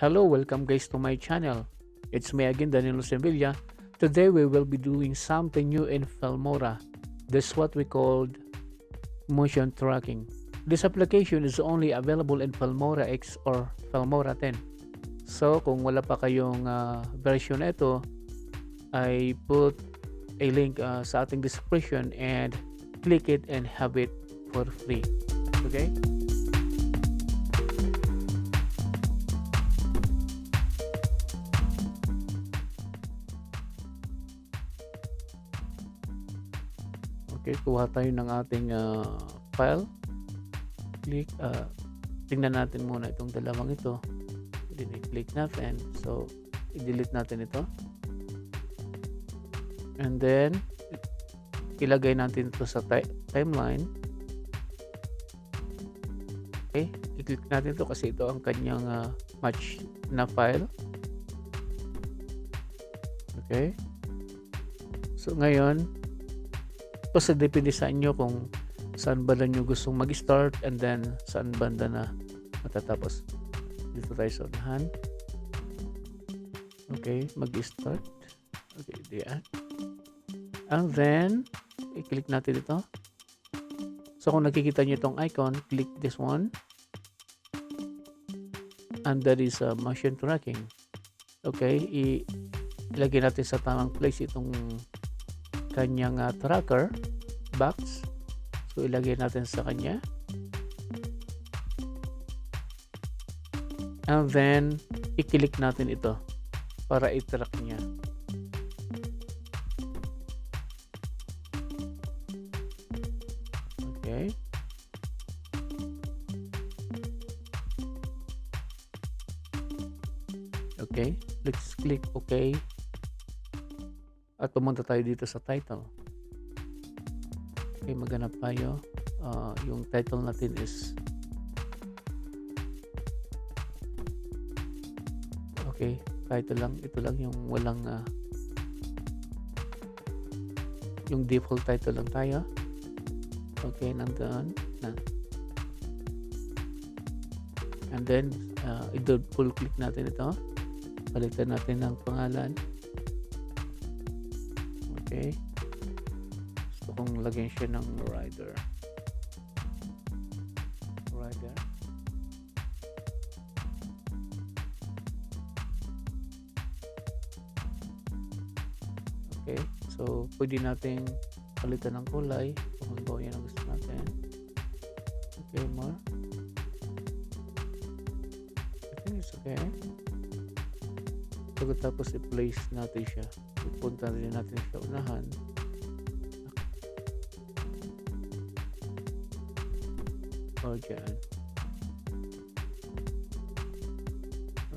Hello, welcome guys to my channel. It's me again, Danilo Sevilla. Today we will be doing something new in Filmora. This is what we called motion tracking. This application is only available in Filmora X or Filmora 10. So kung wala pa kayong version ito, I put a link sa ating description and click it and have it for free. Okay? Okay, kuha tayo ng ating file. Click, tingnan natin muna itong dalawang ito. Then i-click natin. So, i-delete natin ito. And then, ilagay natin ito sa timeline. Okay, i-click natin ito kasi ito ang kanyang match na file. Okay. So, ngayon, kasi depende sa inyo kung saan banda nyo gustong mag-start and then saan banda na matatapos. Dito tayo sa unahan. Okay, mag-start. Okay, diyan. And then, i-click natin ito. So, kung nakikita nyo itong icon, click this one. And that is motion tracking. Okay, ilagay natin sa tamang place itong kanyang tracker box. So ilagay natin sa kanya, and then i-click natin ito para i-track niya. Okay, okay, let's click OK. At pumunta tayo dito sa title. Okay, maghanap tayo. Yung title natin is okay, title lang. Ito lang yung walang yung default title lang tayo. Okay, nandun na. And then i-double click natin ito. Palitan natin ng pangalan. Okay. Gusto kong lagyan siya ng rider. Okay. So, pwede natin palitan ng kulay. Kung halimbawa yan ang gusto natin. Okay, more. I think it's okay. Pagkatapos i-place natin siya. Pupunta rin natin sa unahan. O dyan.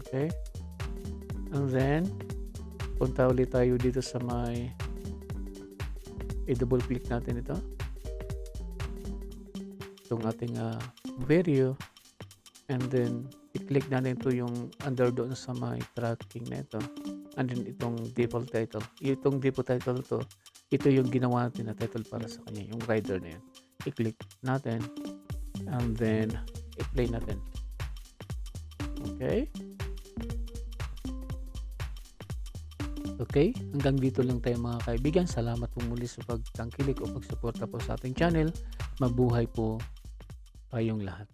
Okay. And then, punta ulit tayo dito sa may i-double click natin ito. Itong ating video. And then, i-click natin ito yung under doon sa may tracking na ito. And then itong default title. Itong default title to, ito yung ginawa natin na title para sa kanya, yung rider na yan. I-click natin and then i-play natin. Okay? Okay, hanggang dito lang tayo mga kaibigan. Salamat po muli sa pagtangkilik o pagsuporta po sa ating channel. Mabuhay po tayong lahat.